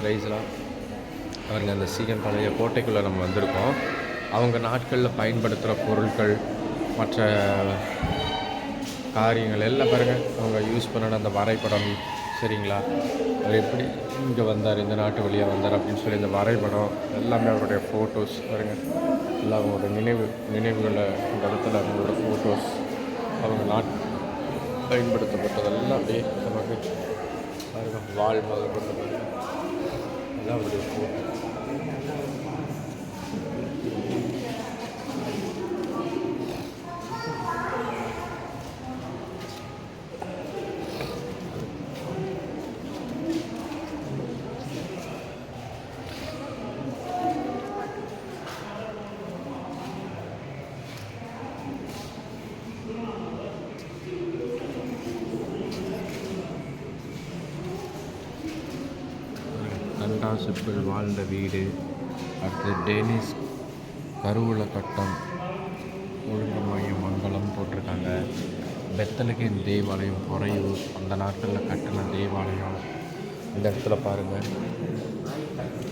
ப்ரைஸ்லாம் பாருங்க. அந்த சீகன் பழைய கோட்டைக்குள்ளே நம்ம வந்திருக்கோம். அவங்க நாட்களில் பயன்படுத்துகிற பொருட்கள், மற்ற காரியங்கள் எல்லாம் பாருங்கள். அவங்க யூஸ் பண்ணின அந்த வரைபடம், சரிங்களா, அவர் எப்படி இங்கே வந்தார், இந்த நாட்டு வழியாக வந்தார் அப்படின்னு சொல்லி இந்த வரைபடம் எல்லாமே அவருடைய ஃபோட்டோஸ் பாருங்கள். எல்லாம் அவங்களோட நினைவுகளை இந்த இடத்துல அவங்களோட ஃபோட்டோஸ், அவங்க பயன்படுத்தப்பட்டதெல்லாம் அப்படியே நமக்கு பாருங்கள். வாழ் முதல் கொண்டு பாருங்கள் எல்லாம் அவருடைய ஃபோட்டோ. கண்டாசிப்பில் வாழ்ந்த வீடு, அடுத்து டேனிஷ் கருவூல கட்டம், ஒழுங்குமயம் மங்கலம் போட்டிருக்காங்க. பெத்தலகேம் தேவாலயம், பொறையூர், அந்த நாட்களில் கட்டின தேவாலயம் இந்த இடத்துல பாருங்கள்.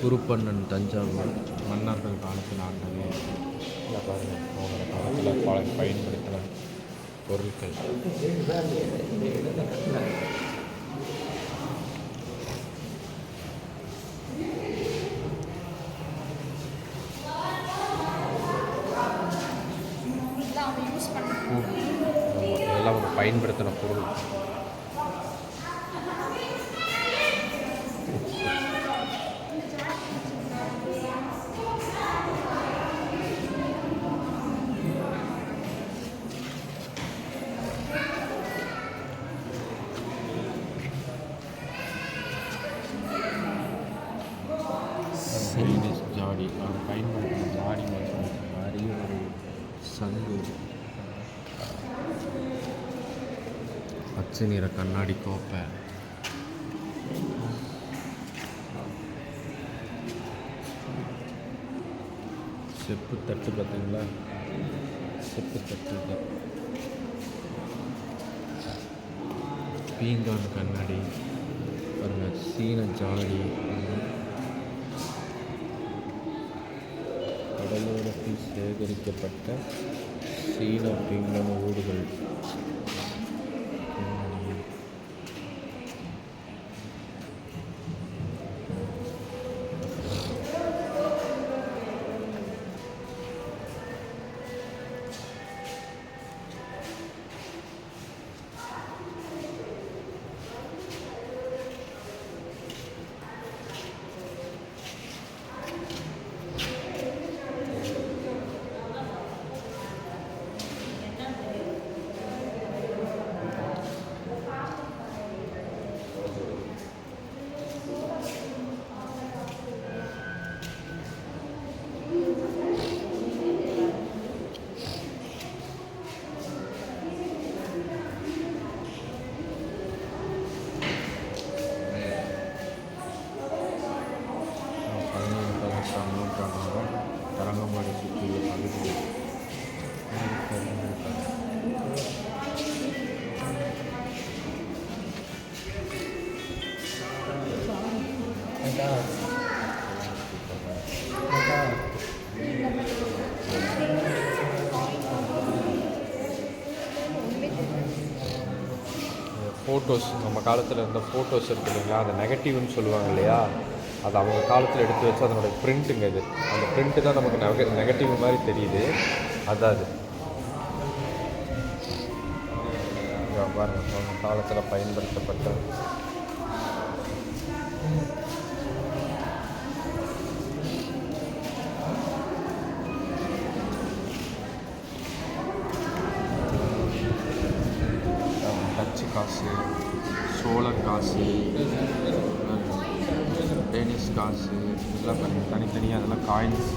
குருப்பண்ணன் தஞ்சாவூர், மன்னர்கள் காலத்தில் ஆண்டது இதில் பாருங்கள். அவங்களோட காலத்தில் பயன்படுத்தின பொருட்கள். இதெல்லாம் அவங்க பயன்படுத்தின பொருள். சீனிஸ் ஜாடி, அவங்க பயன்படுத்தின ஜாடி மாதிரி ஒரு சங்கு, பச்சை நிற கண்ணாடி கோப்பை, செப்பு தட்டு பார்த்தீங்களா, செப்பு தட்டு, பீங்கான் கண்ணாடி பாருங்கள். சீன ஜாடி, கடலோரத்தில் சேகரிக்கப்பட்ட சீன பீங்கான் ஓடுகள், தரங்கம்பாடி சுற்றியுள்ள பகுதியில் ஃபோட்டோஸ், நம்ம காலத்தில் இருந்த ஃபோட்டோஸ் இருக்குது இல்லைங்களா, அந்த நெகட்டிவ்னு சொல்லுவாங்க இல்லையா, அது அவங்க காலத்தில் எடுத்து வச்சு அதனுடைய பிரிண்ட்டுங்க. இது அந்த பிரிண்ட்டு தான் நமக்கு நெகட்டிவ் மாதிரி தெரியுது. அதான் அது பாருங்கள். அவங்க காலத்தில் பயன்படுத்தப்பட்ட டச்சு காசு, சோழர் காசு, டேனிஷ் காசு, இதெல்லாம் பாருங்கள் தனித்தனியாக. அதெல்லாம் காயின்ஸ்.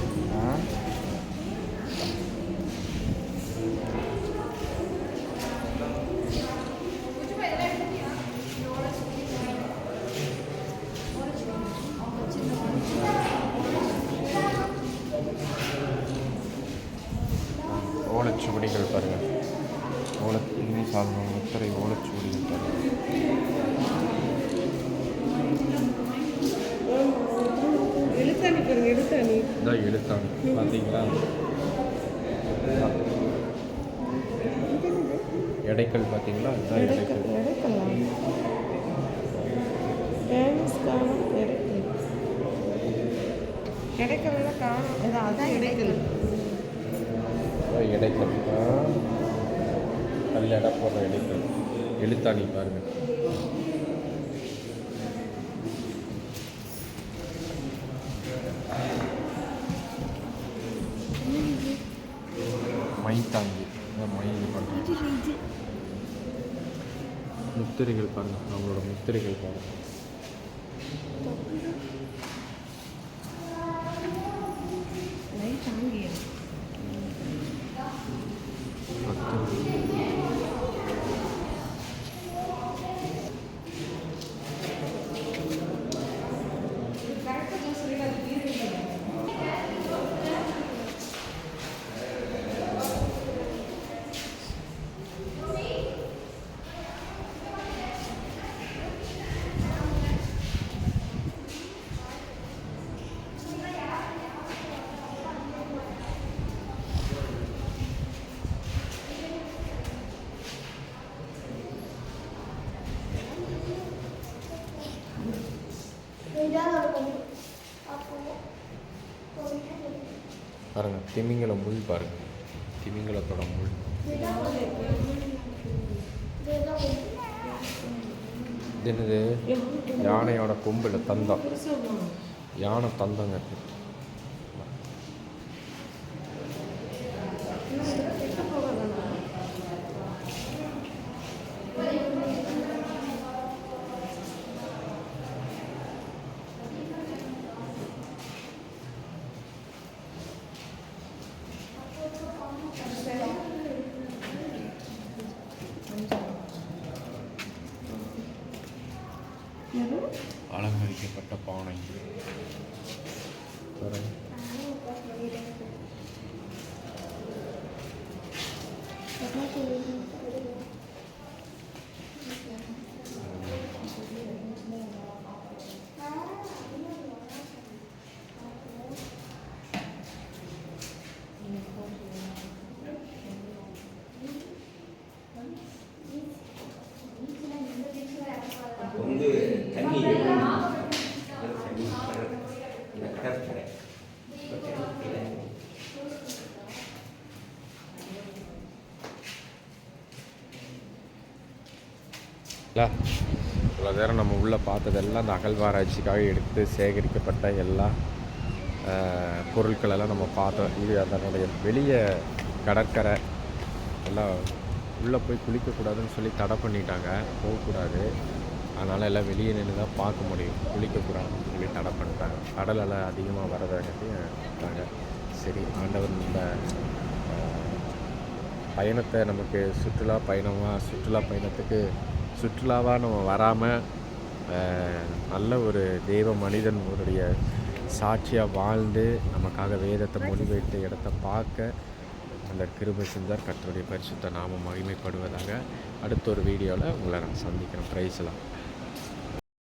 ஓலைச்சுவடிகள் பாருங்கள். சால்வம் முத்திரை ஓலைச்சுவடிகள் பாருங்கள். பாருங்க எழுத்தாணி. இதான் எழுத்தாணி பார்த்தீங்களா? எடைக்கல் பார்த்தீங்களா? இதுதான் எடைக்கல். எடைக்கல்லா ஃபேமஸ் காணும் எடைக்கல். எடைக்கல்லாம் காணும். அதான் எடைக்கல். எடைக்கல் கல் எடை போடுற எடைக்கல். எழுத்தாணி பாருங்கள். மைத்தாங்கி மயில் பண்ணுறாங்க. முத்திரைகள் பாருங்கள், அவங்களோட முத்திரைகள் பாருங்கள். பாருங்க திமிங்கல முள் பாருங்க, திமிங்கலத்தோட முள். இது என்னது? யானையோட கொம்பில் தந்தம், யானை தந்தங்க. அலங்கரிக்கப்பட்ட பானை. வந்து தண்ணி இவ்வளோ நேரம் நம்ம உள்ளே பார்த்ததெல்லாம் அந்த அகழ்வாராய்ச்சிக்காக எடுத்து சேகரிக்கப்பட்ட எல்லா பொருட்களெல்லாம் நம்ம பார்த்தோம். இது அதனுடைய வெளியே கடற்கரை எல்லாம் உள்ளே போய் குளிக்கக்கூடாதுன்னு சொல்லி தடை பண்ணிட்டாங்க, போகக்கூடாது. அதனால் எல்லாம் வெளியே நின்று தான் பார்க்க முடியும், குளிக்கக்கூடாதுன்னு சொல்லி தடை பண்ணிட்டாங்க. கடலெல்லாம் அதிகமாக வரதாங்க. சரி, ஆண்டவர் இந்த பயணத்தை நமக்கு சுற்றுலா பயணத்துக்கு சுற்றுலாவாக நம்ம வராமல் நல்ல ஒரு தெய்வ மனிதன் அவருடைய சாட்சியாக வாழ்ந்து நமக்காக வேதத்தை மொழிபெயர்த்த இடத்த பார்க்க அந்த கிருபை செஞ்சார். கர்த்தருடைய பரிசுத்த நாமம் மகிமைப்படுவதாக. அடுத்த ஒரு வீடியோவில் உங்களை நான் சந்திக்கிறேன். பிரைஸ் எல்லாம்.